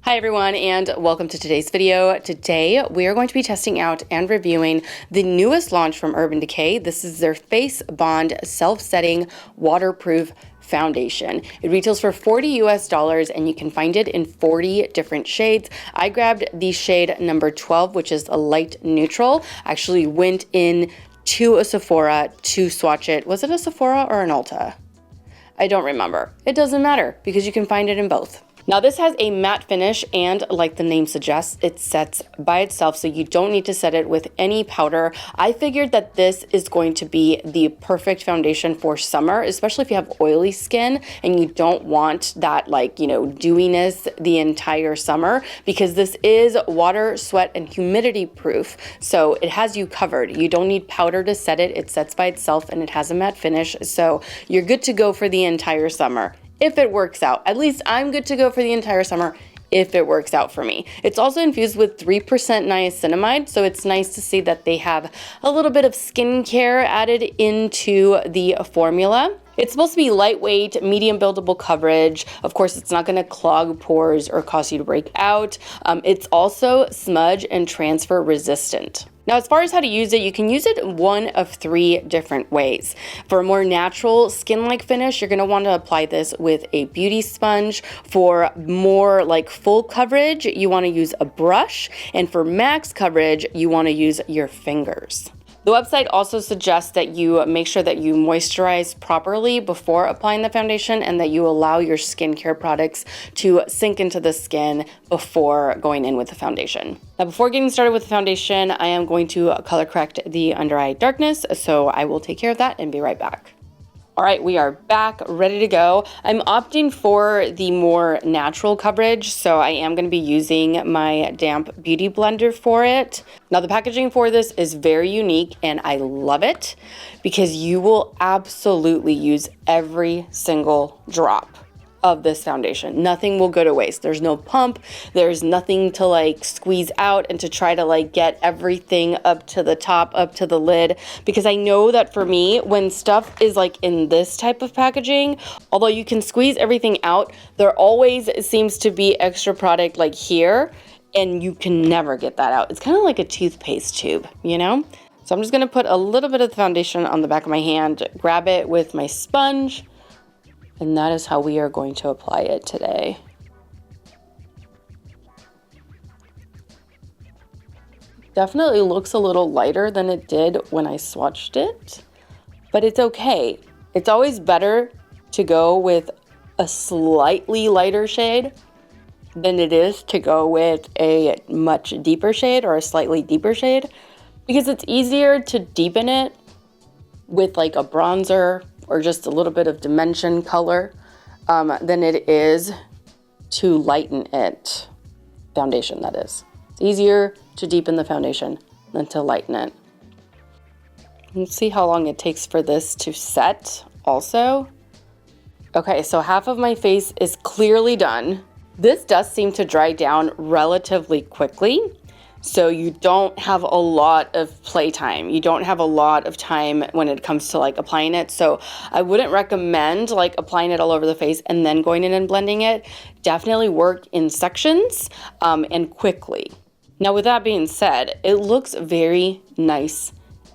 Hi everyone, and welcome to today's video. Today we are going to be testing out and reviewing the newest launch from Urban Decay. This is their Face Bond self-setting waterproof foundation. It retails for $40 US and you can find it in 40 different shades. I grabbed the shade number 12, which is a light neutral. I actually went in to a Sephora to swatch it. Was it a Sephora or an Ulta? I don't remember. It doesn't matter because you can find it in both. Now this has a matte finish and like the name suggests, it sets by itself, so you don't need to set it with any powder. I figured that this is going to be the perfect foundation for summer, especially if you have oily skin and you don't want that dewiness the entire summer, because this is water, sweat, and humidity proof. So it has you covered. You don't need powder to set it. It sets by itself and it has a matte finish. So you're good to go for the entire summer. If it works out. At least I'm good to go for the entire summer if it works out for me. It's also infused with 3% niacinamide, so it's nice to see that they have a little bit of skincare added into the formula. It's supposed to be lightweight, medium buildable coverage. Of course, it's not gonna clog pores or cause you to break out. It's also smudge and transfer resistant. Now, as far as how to use it, you can use it one of 3 different ways. For a more natural skin-like finish, you're gonna wanna apply this with a beauty sponge. For more like full coverage, you wanna use a brush. And for max coverage, you wanna use your fingers. The website also suggests that you make sure that you moisturize properly before applying the foundation and that you allow your skincare products to sink into the skin before going in with the foundation. Now, before getting started with the foundation, I am going to color correct the under eye darkness, so I will take care of that and be right back. All right, we are back, ready to go. I'm opting for the more natural coverage, so I am gonna be using my damp beauty blender for it. Now, the packaging for this is very unique and I love it because you will absolutely use every single drop of this foundation. Nothing will go to waste. There's no pump. There's nothing to squeeze out and to try to get everything up to the top, up to the lid. Because I know that for me, when stuff is in this type of packaging, although you can squeeze everything out, there always seems to be extra product here, and you can never get that out. It's kind of like a toothpaste tube, you know? So I'm just gonna put a little bit of the foundation on the back of my hand, grab it with my sponge, and that is how we are going to apply it today. Definitely looks a little lighter than it did when I swatched it, but it's okay. It's always better to go with a slightly lighter shade than it is to go with a much deeper shade or a slightly deeper shade, because it's easier to deepen it with a bronzer or just a little bit of dimension color than it is to lighten it. Foundation, that is. It's easier to deepen the foundation than to lighten it. Let's see how long it takes for this to set also. Okay, so half of my face is clearly done. This does seem to dry down relatively quickly. So you don't have a lot of playtime. You don't have a lot of time when it comes to applying it. So I wouldn't recommend applying it all over the face and then going in and blending it. Definitely work in sections and quickly. Now, with that being said, it looks very nice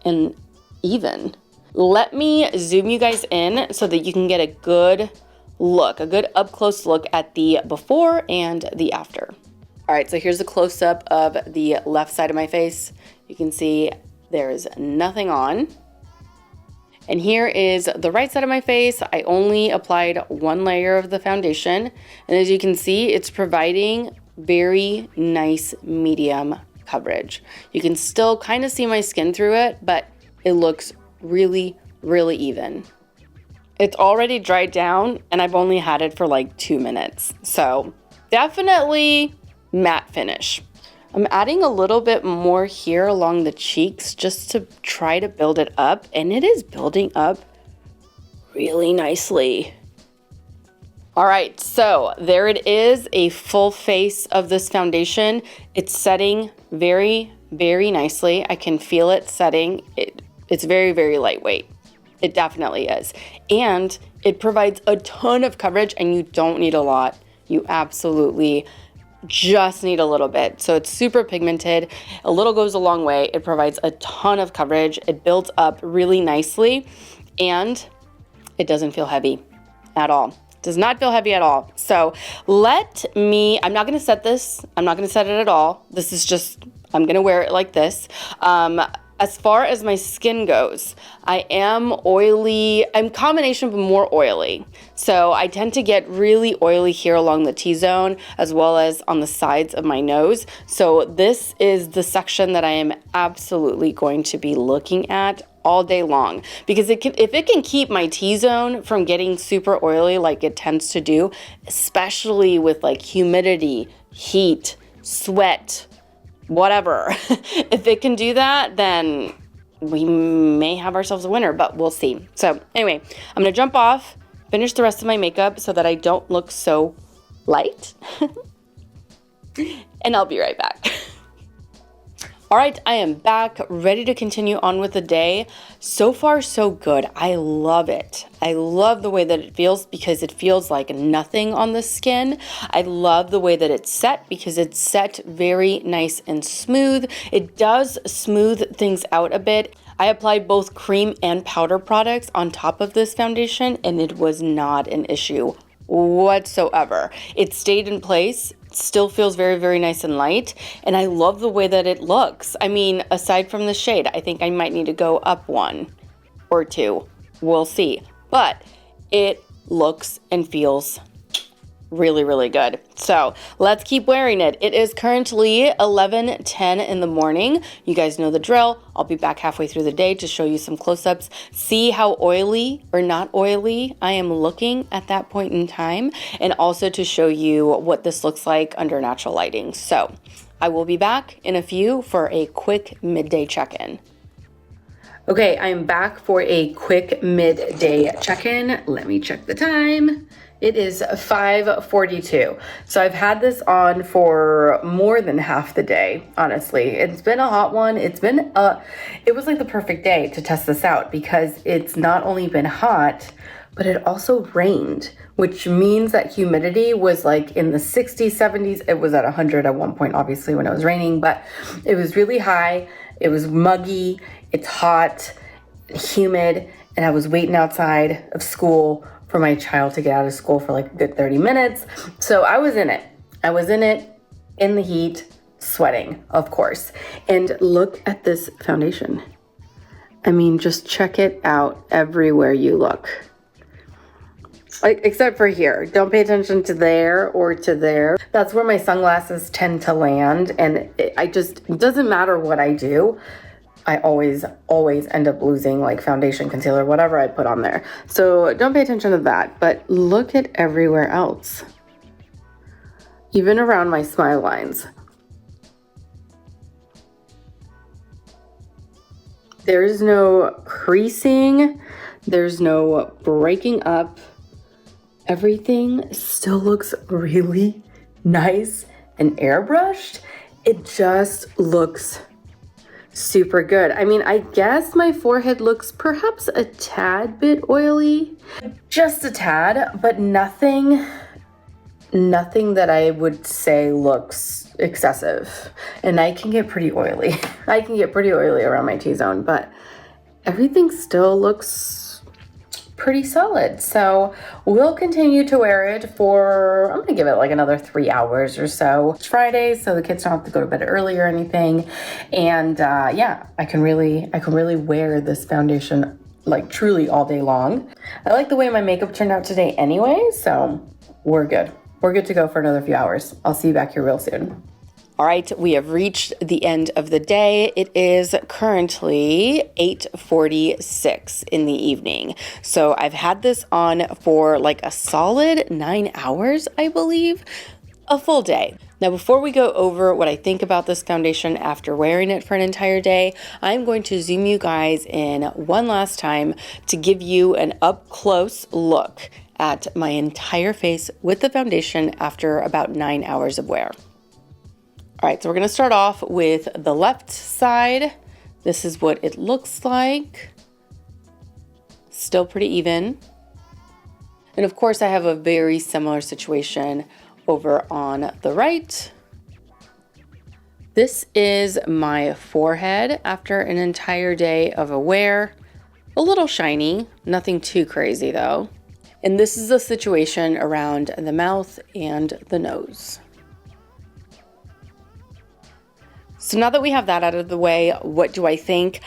and even. Let me zoom you guys in so that you can get a good look, a good up close look at the before and the after. All right, so here's a close-up of the left side of my face. You can see there's nothing on. And here is the right side of my face. I only applied 1 layer of the foundation. And as you can see, it's providing very nice medium coverage. You can still kind of see my skin through it, but it looks really, really even. It's already dried down and I've only had it for 2 minutes. So definitely matte finish. I'm adding a little bit more here along the cheeks just to try to build it up, and it is building up really nicely. All right, so there it is, a full face of this foundation. It's setting very, very nicely. I can feel it setting. It's very, very lightweight. It definitely is. And it provides a ton of coverage and you don't need a lot. You absolutely just need a little bit. So it's super pigmented. A little goes a long way. It provides a ton of coverage. It builds up really nicely, and it doesn't feel heavy at all. Does not feel heavy at all. So I'm not gonna set this. I'm not gonna set it at all. This is just, I'm gonna wear it like this. As far as my skin goes, I am oily. I'm combination but more oily. So I tend to get really oily here along the T-zone as well as on the sides of my nose. So this is the section that I am absolutely going to be looking at all day long, because if it can keep my T-zone from getting super oily like it tends to do, especially with like humidity, heat, sweat, whatever, if it can do that, then we may have ourselves a winner, but we'll see. So anyway, I'm gonna jump off, finish the rest of my makeup so that I don't look so light, and I'll be right back. All right, I am back, ready to continue on with the day. So far, so good. I love it. I love the way that it feels because it feels like nothing on the skin. I love the way that it's set because it's set very nice and smooth. It does smooth things out a bit. I applied both cream and powder products on top of this foundation, and it was not an issue whatsoever. It stayed in place. Still feels very, very nice and light, and I love the way that it looks. I mean, aside from the shade, I think I might need to go up 1 or 2. We'll see. But it looks and feels really, really good. So let's keep wearing it. It is currently 11:10 in the morning. You guys know the drill. I'll be back halfway through the day to show you some close-ups, see how oily or not oily I am looking at that point in time, and also to show you what this looks like under natural lighting. So I will be back in a few for a quick midday check-in. Okay, I'm back for a quick midday check-in. Let me check the time. It is 5:42. So I've had this on for more than half the day, honestly. It's been a hot one. It was like the perfect day to test this out because it's not only been hot, but it also rained, which means that humidity was like in the 60s, 70s. It was at 100 at one point, obviously, when it was raining, but it was really high. It was muggy. It's hot, humid, and I was waiting outside of school for my child to get out of school for like a good 30 minutes. So I was in it. In the heat, sweating, of course. And look at this foundation. I mean, just check it out everywhere you look. Like, except for here. Don't pay attention to there or to there. That's where my sunglasses tend to land. And it doesn't matter what I do. I always end up losing like foundation, concealer, whatever I put on there. So don't pay attention to that, but look at everywhere else. Even around my smile lines. There's no creasing. There's no breaking up. Everything still looks really nice and airbrushed. It just looks super good. I mean, I guess my forehead looks perhaps a tad bit oily, just a tad, but nothing that I would say looks excessive. And I can get pretty oily. I can get pretty oily around my T-zone, but everything still looks pretty solid. So we'll continue to wear it for, I'm gonna give it like another 3 hours or so. It's Friday, so the kids don't have to go to bed early or anything. And yeah, I can really wear this foundation like truly all day long. I like the way my makeup turned out today anyway, so we're good. We're good to go for another few hours. I'll see you back here real soon. All right, we have reached the end of the day. It is currently 8:46 in the evening. So I've had this on for like a solid 9 hours, I believe, a full day. Now, before we go over what I think about this foundation after wearing it for an entire day, I'm going to zoom you guys in one last time to give you an up-close look at my entire face with the foundation after about 9 hours of wear. All right, so we're gonna start off with the left side. This is what it looks like. Still pretty even. And of course, I have a very similar situation over on the right. This is my forehead after an entire day of a wear. A little shiny, nothing too crazy though. And this is the situation around the mouth and the nose. So now that we have that out of the way, what do I think?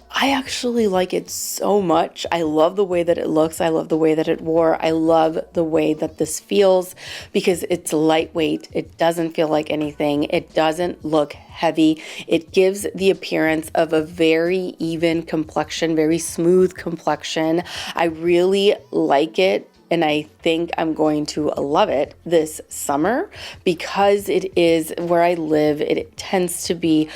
I actually like it so much. I love the way that it looks. I love the way that it wore. I love the way that this feels because it's lightweight. It doesn't feel like anything. It doesn't look heavy. It gives the appearance of a very even complexion, very smooth complexion. I really like it. And I think I'm going to love it this summer because it is where I live. It tends to be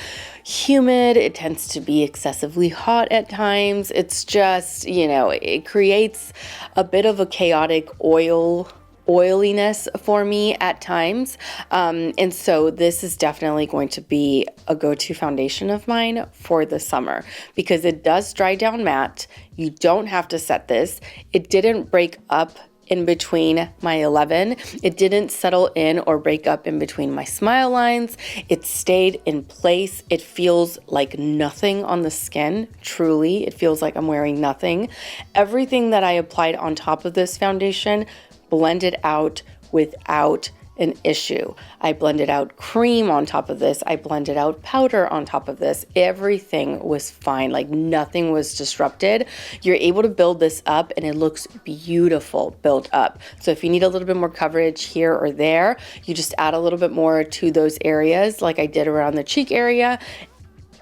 humid. It tends to be excessively hot at times. It's just, you know, it creates a bit of a chaotic oiliness for me at times. And so this is definitely going to be a go-to foundation of mine for the summer because it does dry down matte. You don't have to set this. It didn't break up in between my 11. It didn't settle in or break up in between my smile lines. It stayed in place. It feels like nothing on the skin. Truly, it feels like I'm wearing nothing. Everything that I applied on top of this foundation blended out without an issue. I blended out cream on top of this. I blended out powder on top of this. Everything was fine. Like nothing was disrupted. You're able to build this up and it looks beautiful built up. So if you need a little bit more coverage here or there, you just add a little bit more to those areas like I did around the cheek area.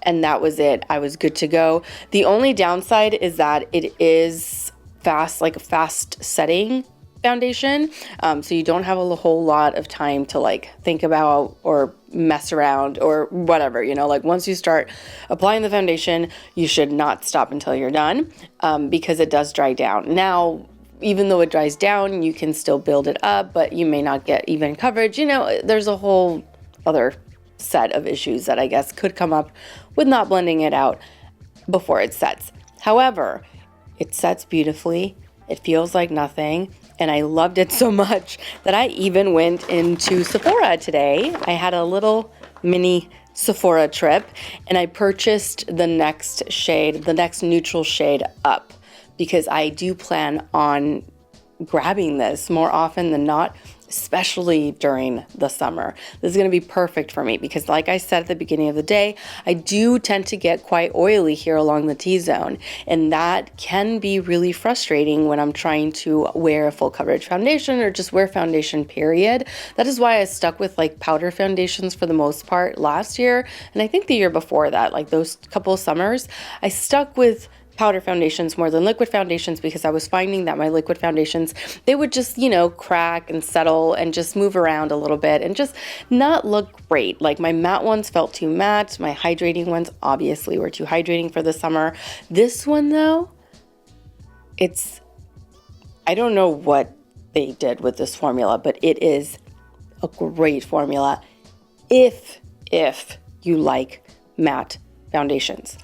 And that was it. I was good to go. The only downside is that it is fast, like a fast setting foundation, so you don't have a whole lot of time to like think about or mess around or whatever, you know, like once you start applying the foundation, you should not stop until you're done, because it does dry down. Now, even though it dries down, you can still build it up, but you may not get even coverage. You know, there's a whole other set of issues that I guess could come up with not blending it out before it sets. However, it sets beautifully. It feels like nothing. And I loved it so much that I even went into Sephora today. I had a little mini Sephora trip and I purchased the next shade, the next neutral shade up, because I do plan on grabbing this more often than not, especially during the summer. This is going to be perfect for me because like I said at the beginning of the day, I do tend to get quite oily here along the T-zone, and that can be really frustrating when I'm trying to wear a full coverage foundation or just wear foundation period. That is why I stuck with like powder foundations for the most part last year, and I think the year before that, like those couple of summers, I stuck with powder foundations more than liquid foundations because I was finding that my liquid foundations, they would just, you know, crack and settle and just move around a little bit and just not look great. Like my matte ones felt too matte. My hydrating ones obviously were too hydrating for the summer. This one though, I don't know what they did with this formula, but it is a great formula if you like matte foundations.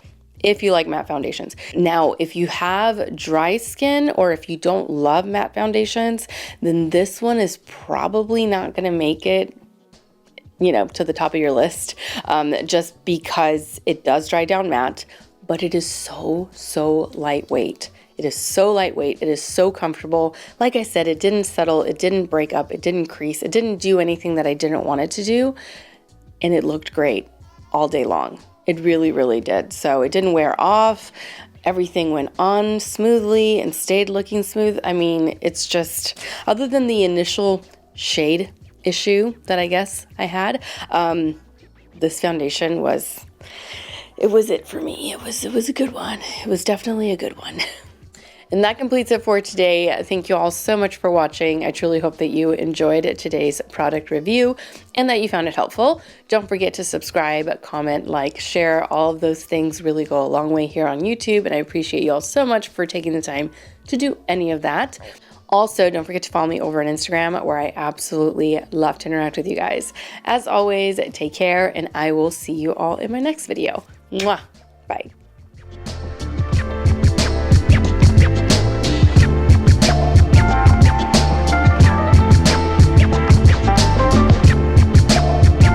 If you like matte foundations. Now, if you have dry skin or if you don't love matte foundations, then this one is probably not going to make it, you know, to the top of your list, just because it does dry down matte, but it is so lightweight. It is so lightweight. It is so comfortable. Like I said, it didn't settle. It didn't break up. It didn't crease. It didn't do anything that I didn't want it to do. And it looked great all day long. It really, really did. So it didn't wear off. Everything went on smoothly and stayed looking smooth. I mean, it's just, other than the initial shade issue that I guess I had, this foundation was it for me. It was a good one. It was definitely a good one. And that completes it for today. Thank you all so much for watching. I truly hope that you enjoyed today's product review and that you found it helpful. Don't forget to subscribe, comment, like, share. All of those things really go a long way here on YouTube, and I appreciate you all so much for taking the time to do any of that. Also, don't forget to follow me over on Instagram, where I absolutely love to interact with you guys. As always, take care, and I will see you all in my next video. Mwah! Bye.